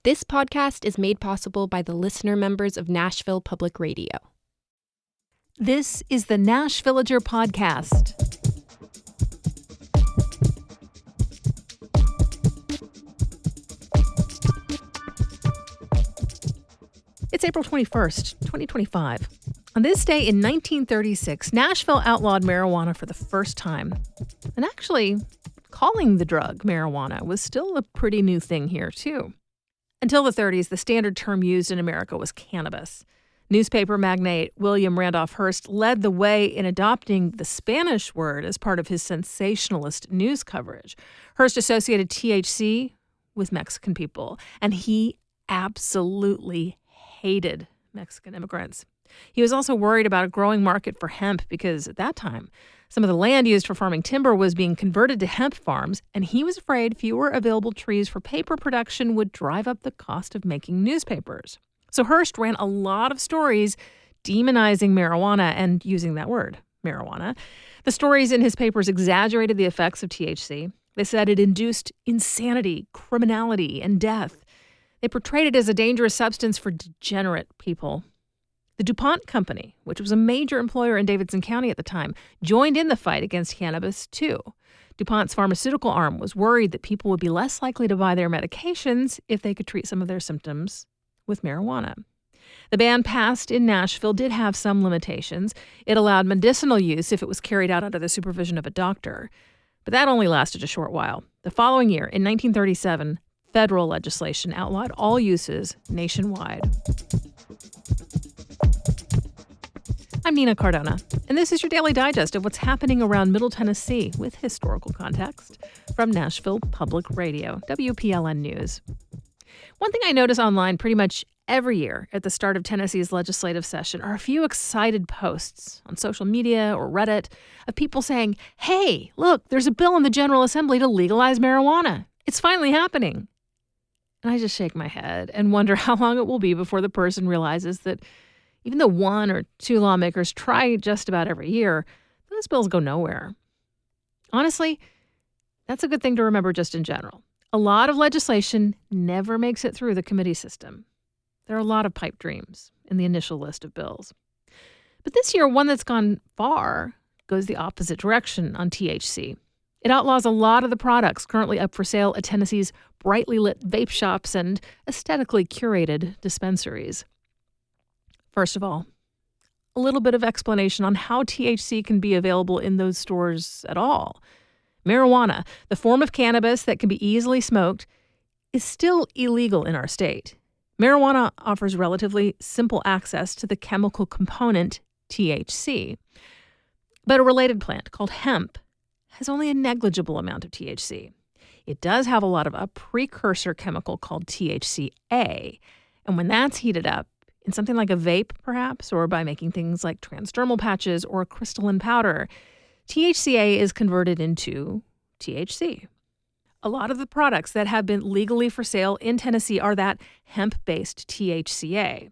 This podcast is made possible by the listener members of Nashville Public Radio. This is the Nashvillager Podcast. It's April 21st, 2025. On this day in 1936, Nashville outlawed marijuana for the first time. And actually, calling the drug marijuana was still a pretty new thing here, too. Until the 30s, the standard term used in America was cannabis. Newspaper magnate William Randolph Hearst led the way in adopting the Spanish word as part of his sensationalist news coverage. Hearst associated THC with Mexican people, and he absolutely hated Mexican immigrants. He was also worried about a growing market for hemp because at that time, some of the land used for farming timber was being converted to hemp farms, and he was afraid fewer available trees for paper production would drive up the cost of making newspapers. So Hearst ran a lot of stories demonizing marijuana and using that word, marijuana. The stories in his papers exaggerated the effects of THC. They said it induced insanity, criminality, and death. They portrayed it as a dangerous substance for degenerate people. The DuPont Company, which was a major employer in Davidson County at the time, joined in the fight against cannabis, too. DuPont's pharmaceutical arm was worried that people would be less likely to buy their medications if they could treat some of their symptoms with marijuana. The ban passed in Nashville did have some limitations. It allowed medicinal use if it was carried out under the supervision of a doctor. But that only lasted a short while. The following year, in 1937, federal legislation outlawed all uses nationwide. I'm Nina Cardona, and this is your daily digest of what's happening around Middle Tennessee with historical context from Nashville Public Radio, WPLN News. One thing I notice online pretty much every year at the start of Tennessee's legislative session are a few excited posts on social media or Reddit of people saying, "Hey, look, there's a bill in the General Assembly to legalize marijuana. It's finally happening." And I just shake my head and wonder how long it will be before the person realizes that even though one or two lawmakers try just about every year, those bills go nowhere. Honestly, that's a good thing to remember just in general. A lot of legislation never makes it through the committee system. There are a lot of pipe dreams in the initial list of bills. But this year, one that's gone far goes the opposite direction on THC. It outlaws a lot of the products currently up for sale at Tennessee's brightly lit vape shops and aesthetically curated dispensaries. First of all, a little bit of explanation on how THC can be available in those stores at all. Marijuana, the form of cannabis that can be easily smoked, is still illegal in our state. Marijuana offers relatively simple access to the chemical component THC. But a related plant called hemp has only a negligible amount of THC. It does have a lot of a precursor chemical called THCA, and when that's heated up, in something like a vape, perhaps, or by making things like transdermal patches or crystalline powder, THCA is converted into THC. A lot of the products that have been legally for sale in Tennessee are that hemp-based THCA.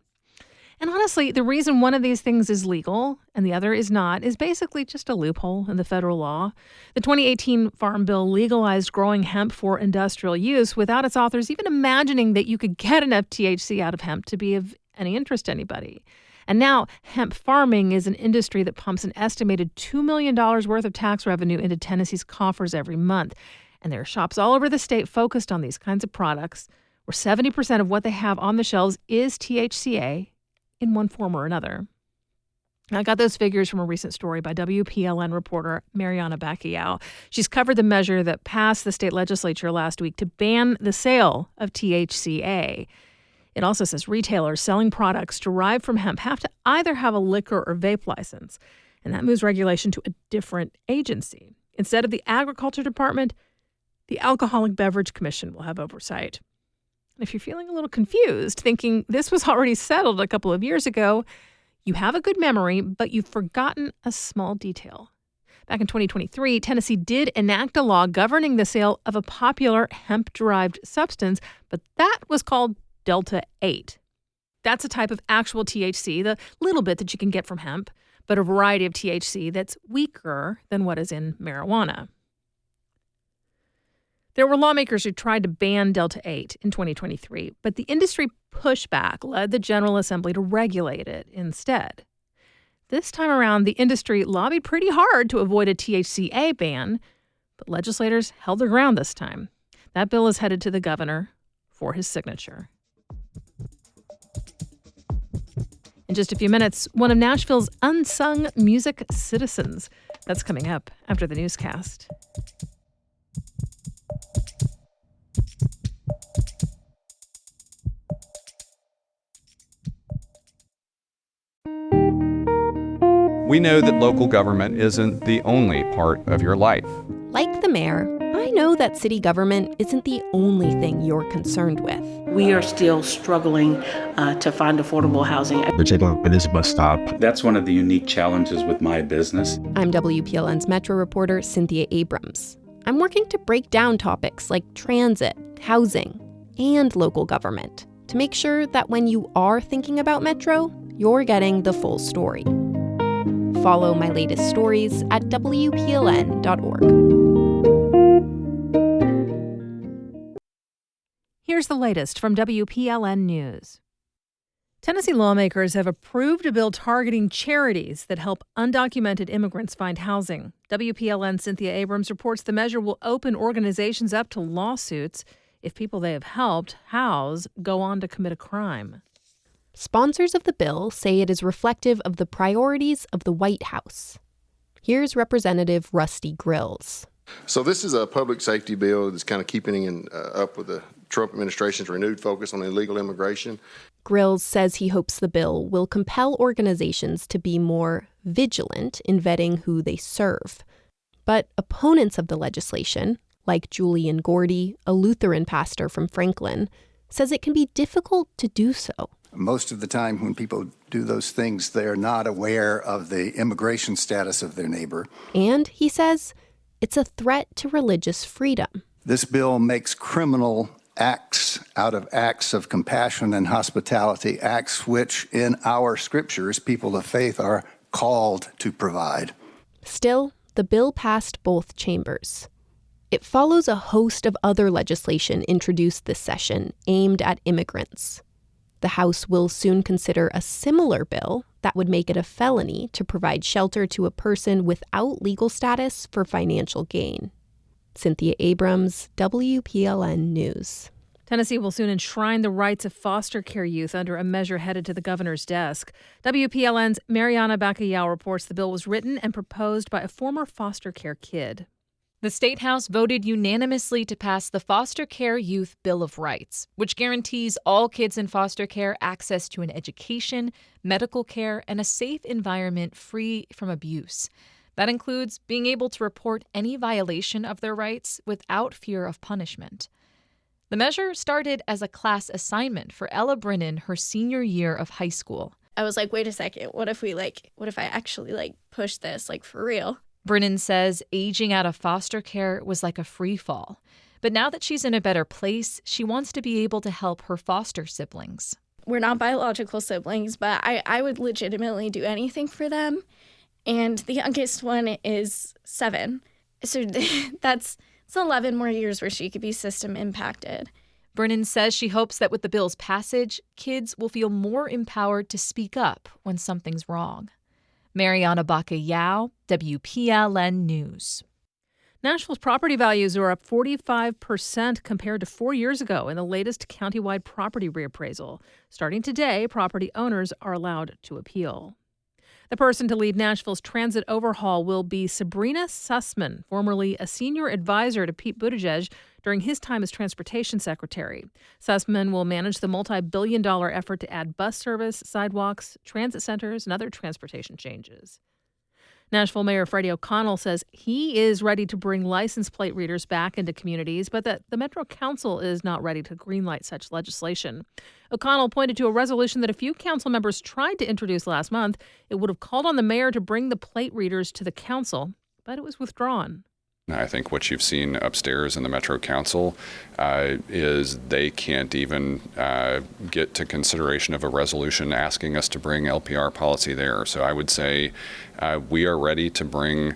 And honestly, the reason one of these things is legal and the other is not is basically just a loophole in the federal law. The 2018 Farm Bill legalized growing hemp for industrial use without its authors even imagining that you could get enough THC out of hemp to be of any interest to anybody. And now hemp farming is an industry that pumps an estimated $2 million worth of tax revenue into Tennessee's coffers every month. And there are shops all over the state focused on these kinds of products, where 70% of what they have on the shelves is THCA in one form or another. I got those figures from a recent story by WPLN reporter Miriam. She's covered the measure that passed the state legislature last week to ban the sale of THCA. It also says retailers selling products derived from hemp have to either have a liquor or vape license, and that moves regulation to a different agency. Instead of the Agriculture Department, the Alcoholic Beverage Commission will have oversight. And if you're feeling a little confused, thinking this was already settled a couple of years ago, you have a good memory, but you've forgotten a small detail. Back in 2023, Tennessee did enact a law governing the sale of a popular hemp-derived substance, but that was called Delta-8. That's a type of actual THC, the little bit that you can get from hemp, but a variety of THC that's weaker than what is in marijuana. There were lawmakers who tried to ban Delta 8 in 2023, but the industry pushback led the General Assembly to regulate it instead. This time around, the industry lobbied pretty hard to avoid a THCA ban, but legislators held their ground this time. That bill is headed to the governor for his signature. In just a few minutes, one of Nashville's unsung music citizens. That's coming up after the newscast. We know that local government isn't the only part of your life. Like the mayor, I know that city government isn't the only thing you're concerned with. We are still struggling to find affordable housing. They're taking over this bus stop. That's one of the unique challenges with my business. I'm WPLN's Metro reporter Cynthia Abrams. I'm working to break down topics like transit, housing, and local government to make sure that when you are thinking about Metro, you're getting the full story. Follow my latest stories at WPLN.org. Here's the latest from WPLN News. Tennessee lawmakers have approved a bill targeting charities that help undocumented immigrants find housing. WPLN's Cynthia Abrams reports the measure will open organizations up to lawsuits if people they have helped house go on to commit a crime. Sponsors of the bill say it is reflective of the priorities of the White House. Here's Representative Rusty Grills. So this is a public safety bill that's kind of keeping up with the Trump administration's renewed focus on illegal immigration. Grills says he hopes the bill will compel organizations to be more vigilant in vetting who they serve. But opponents of the legislation, like Julian Gordy, a Lutheran pastor from Franklin, says it can be difficult to do so. Most of the time when people do those things, they're not aware of the immigration status of their neighbor. And, he says, it's a threat to religious freedom. This bill makes criminal acts out of acts of compassion and hospitality, acts which in our scriptures, people of faith are called to provide. Still, the bill passed both chambers. It follows a host of other legislation introduced this session aimed at immigrants. The House will soon consider a similar bill that would make it a felony to provide shelter to a person without legal status for financial gain. Cynthia Abrams, WPLN News. Tennessee will soon enshrine the rights of foster care youth under a measure headed to the governor's desk. WPLN's Mariana Bacallao reports the bill was written and proposed by a former foster care kid. The State House voted unanimously to pass the Foster Care Youth Bill of Rights, which guarantees all kids in foster care access to an education, medical care, and a safe environment free from abuse. That includes being able to report any violation of their rights without fear of punishment. The measure started as a class assignment for Ella Brennan her senior year of high school. I was like, wait a second, what if I actually push this for real? Brennan says aging out of foster care was like a free fall. But now that she's in a better place, she wants to be able to help her foster siblings. We're not biological siblings, but I would legitimately do anything for them. And the youngest one is 7. So that's 11 more years where she could be system impacted. Brennan says she hopes that with the bill's passage, kids will feel more empowered to speak up when something's wrong. Mariana Bacallao, WPLN News. Nashville's property values are up 45% compared to 4 years ago in the latest countywide property reappraisal. Starting today, property owners are allowed to appeal. The person to lead Nashville's transit overhaul will be Sabrina Sussman, formerly a senior advisor to Pete Buttigieg during his time as transportation secretary. Sussman will manage the multi-billion-dollar effort to add bus service, sidewalks, transit centers, and other transportation changes. Nashville Mayor Freddie O'Connell says he is ready to bring license plate readers back into communities, but that the Metro Council is not ready to greenlight such legislation. O'Connell pointed to a resolution that a few council members tried to introduce last month. It would have called on the mayor to bring the plate readers to the council, but it was withdrawn. I think what you've seen upstairs in the Metro Council is they can't even get to consideration of a resolution asking us to bring LPR policy there. So I would say we are ready to bring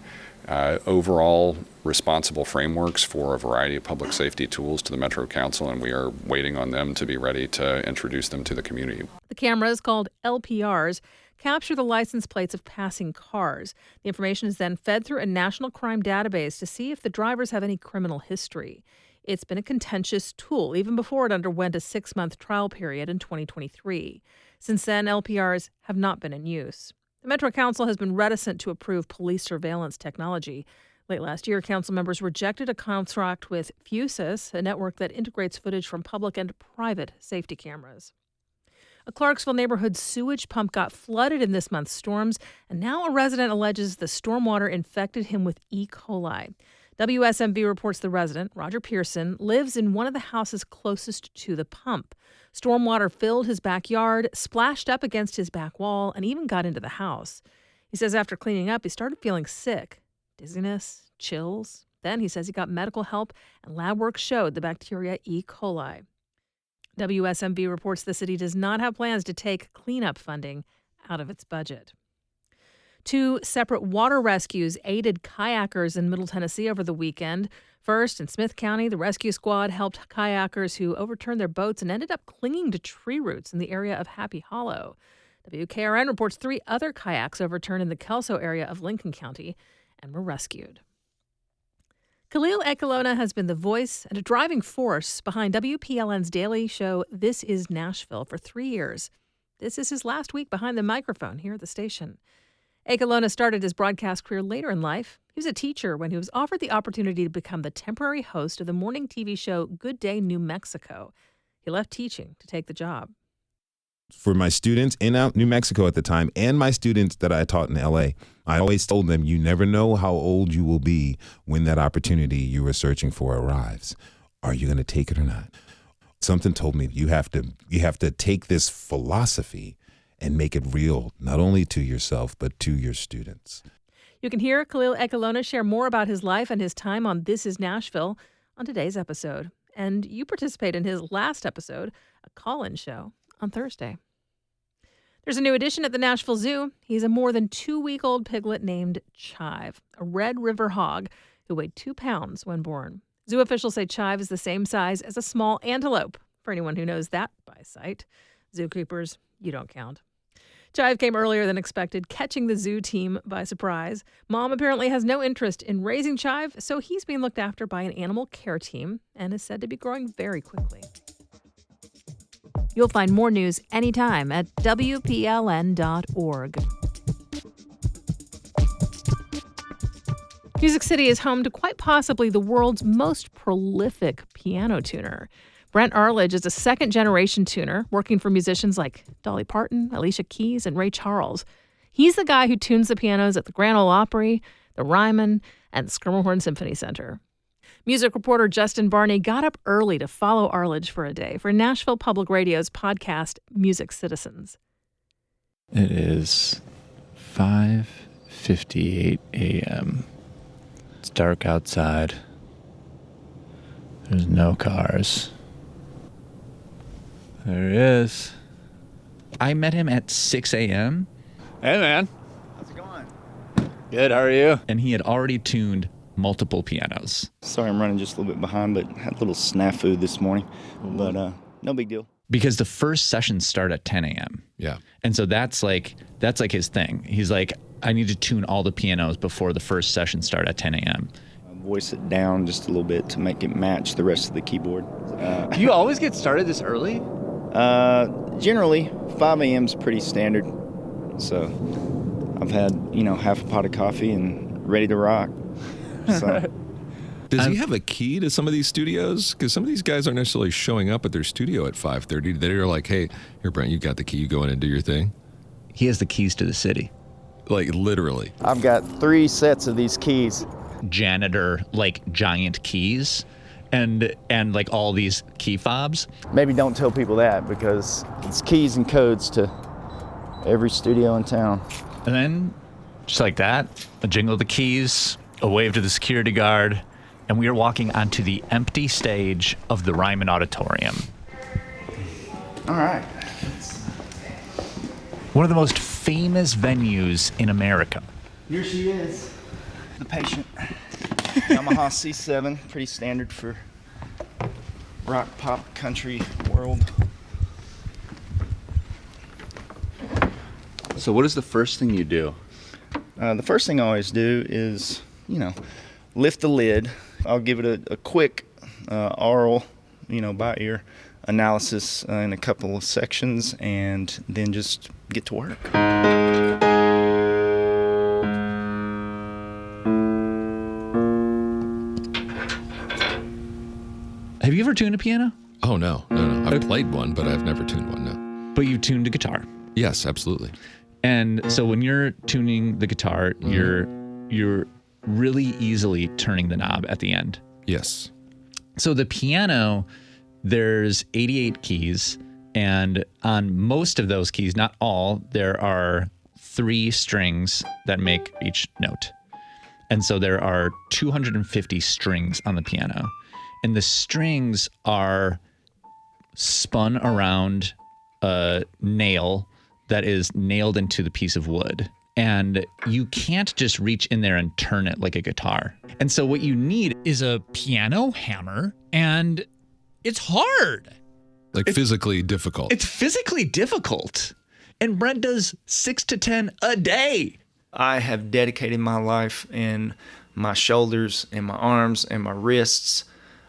overall responsible frameworks for a variety of public safety tools to the Metro Council, and we are waiting on them to be ready to introduce them to the community. The cameras, called LPRs, capture the license plates of passing cars. The information is then fed through a national crime database to see if the drivers have any criminal history. It's been a contentious tool, even before it underwent a 6-month trial period in 2023. Since then, LPRs have not been in use. The Metro Council has been reticent to approve police surveillance technology. Late last year, council members rejected a contract with Fusus, a network that integrates footage from public and private safety cameras. A Clarksville neighborhood sewage pump got flooded in this month's storms, and now a resident alleges the stormwater infected him with E. coli. WSMV reports the resident, Roger Pearson, lives in one of the houses closest to the pump. Stormwater filled his backyard, splashed up against his back wall, and even got into the house. He says after cleaning up, he started feeling sick, dizziness, chills. Then he says he got medical help, and lab work showed the bacteria E. coli. WSMV reports the city does not have plans to take cleanup funding out of its budget. 2 separate water rescues aided kayakers in Middle Tennessee over the weekend. First, in Smith County, the rescue squad helped kayakers who overturned their boats and ended up clinging to tree roots in the area of Happy Hollow. WKRN reports 3 other kayaks overturned in the Kelso area of Lincoln County and were rescued. Khalil Ekalona has been the voice and a driving force behind WPLN's daily show This Is Nashville for 3 years. This is his last week behind the microphone here at the station. Ekalona started his broadcast career later in life. He was a teacher when he was offered the opportunity to become the temporary host of the morning TV show Good Day New Mexico. He left teaching to take the job. For my students in New Mexico at the time and my students that I taught in LA, I always told them, you never know how old you will be when that opportunity you were searching for arrives. Are you going to take it or not? Something told me you have to take this philosophy and make it real, not only to yourself, but to your students. You can hear Khalil Ekalona share more about his life and his time on This Is Nashville on today's episode. And you participate in his last episode, a call-in show, on Thursday. There's a new addition at the Nashville Zoo. He's a more than 2-week-old piglet named Chive, a Red River hog who weighed 2 pounds when born. Zoo officials say Chive is the same size as a small antelope, for anyone who knows that by sight. Zookeepers, you don't count. Chive came earlier than expected, catching the zoo team by surprise. Mom apparently has no interest in raising Chive, so he's being looked after by an animal care team and is said to be growing very quickly. You'll find more news anytime at WPLN.org. Music City is home to quite possibly the world's most prolific piano tuner. Brent Arledge is a second-generation tuner working for musicians like Dolly Parton, Alicia Keys, and Ray Charles. He's the guy who tunes the pianos at the Grand Ole Opry, the Ryman, and the Schermerhorn Symphony Center. Music reporter Justin Barney got up early to follow Arledge for a day for Nashville Public Radio's podcast, Music Citizens. It is 5:58 a.m. It's dark outside. There's no cars. There he is. I met him at 6 a.m. Hey, man. How's it going? Good, how are you? And he had already tuned multiple pianos. Sorry I'm running just a little bit behind, but had a little snafu this morning. But no big deal. Because the first sessions start at 10 a.m. Yeah. And so that's like his thing. He's like, I need to tune all the pianos before the first session start at 10 a.m. Voice it down just a little bit to make it match the rest of the keyboard. Do you always get started this early? Generally, 5 a.m. is pretty standard. So I've had, half a pot of coffee and ready to rock. So. Does he have a key to some of these studios? Because some of these guys aren't necessarily showing up at their studio at 5:30. They're like, hey, here, Brent, you got the key. You go in and do your thing. He has the keys to the city. Like, literally. I've got 3 sets of these keys. Janitor, like, giant keys. And like all these key fobs. Maybe don't tell people that because it's keys and codes to every studio in town. And then, just like that, a jingle of the keys, a wave to the security guard, and we are walking onto the empty stage of the Ryman Auditorium. All right. One of the most famous venues in America. Here she is. the patient. Yamaha C7, pretty standard for rock, pop, country world. So what is the first thing you do? The first thing I always do is, lift the lid. I'll give it a quick oral, by ear analysis in a couple of sections, and then just get to work. Have you ever tuned a piano? Oh, no. I've played one, but I've never tuned one, no. But you've tuned a guitar? Yes, absolutely. And so when you're tuning the guitar, you're really easily turning the knob at the end. Yes. So the piano, there's 88 keys, and on most of those keys, not all, there are 3 strings that make each note. And so there are 250 strings on the piano. And the strings are spun around a nail that is nailed into the piece of wood. And you can't just reach in there and turn it like a guitar. And so what you need is a piano hammer, and it's hard. Like physically difficult. It's physically difficult. And Brent does 6 to 10 a day. I have dedicated my life and my shoulders and my arms and my wrists.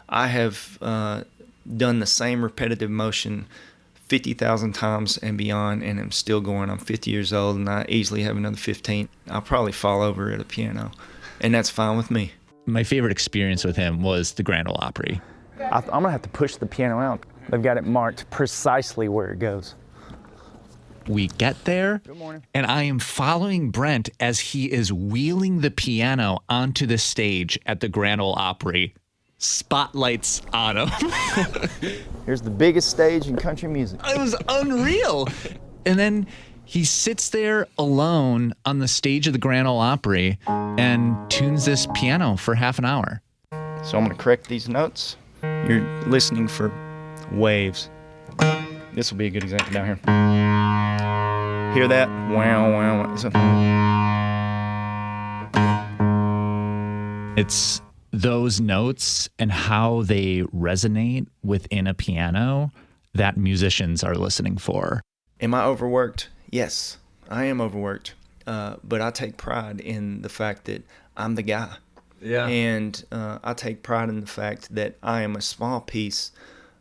I have done the same repetitive motion 50,000 times and beyond, and I'm still going. I'm 50 years old, and I easily have another 15. I'll probably fall over at a piano, and that's fine with me. My favorite experience with him was the Grand Ole Opry. I'm going to have to push the piano out. They've got it marked precisely where it goes. We get there, and I am following Brent as he is wheeling the piano onto the stage at the Grand Ole Opry. Spotlights on him. Here's the biggest stage in country music. It was unreal. And then he sits there alone on the stage of the Grand Ole Opry and tunes this piano for half an hour. So I'm going to correct these notes. You're listening for waves. This will be a good example down here. Hear that? Wow, wow, wow. It's those notes and how they resonate within a piano that musicians are listening for. Am I overworked? Yes, I am overworked. But I take pride in the fact that I'm the guy. Yeah. And I take pride in the fact that I am a small piece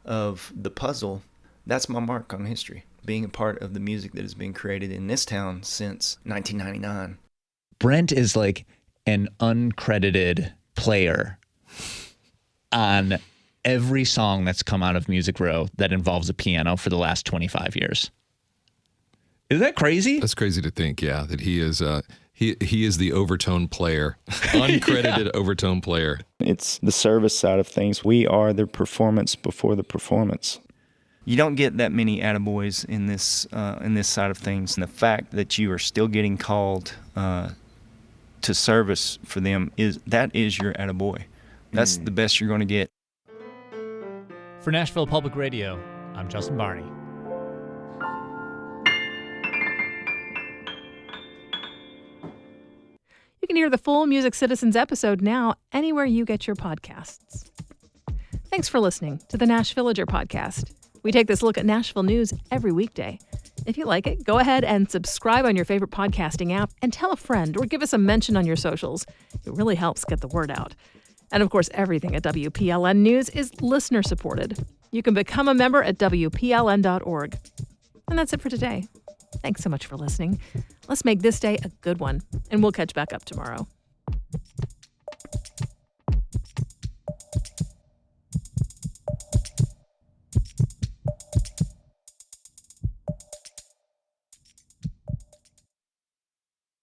of the puzzle. That's my mark on history, being a part of the music that has been created in this town since 1999. Brent is like an uncredited player on every song that's come out of Music Row that involves a piano for the last 25 years. Is that crazy? That's crazy to think, yeah, that he is he is the overtone player, uncredited overtone player. It's the service side of things. We are the performance before the performance. You don't get that many attaboys in this side of things, and the fact that you are still getting called to service for them is your attaboy. That's the best you're going to get. For Nashville Public Radio, I'm Justin Barney. You can hear the full Music Citizens episode now anywhere you get your podcasts. Thanks for listening to the Nash Villager podcast. We take this look at Nashville news every weekday. If you like it, go ahead and subscribe on your favorite podcasting app and tell a friend or give us a mention on your socials. It really helps get the word out. And of course, everything at WPLN News is listener supported. You can become a member at WPLN.org. And that's it for today. Thanks so much for listening. Let's make this day a good one, and we'll catch back up tomorrow.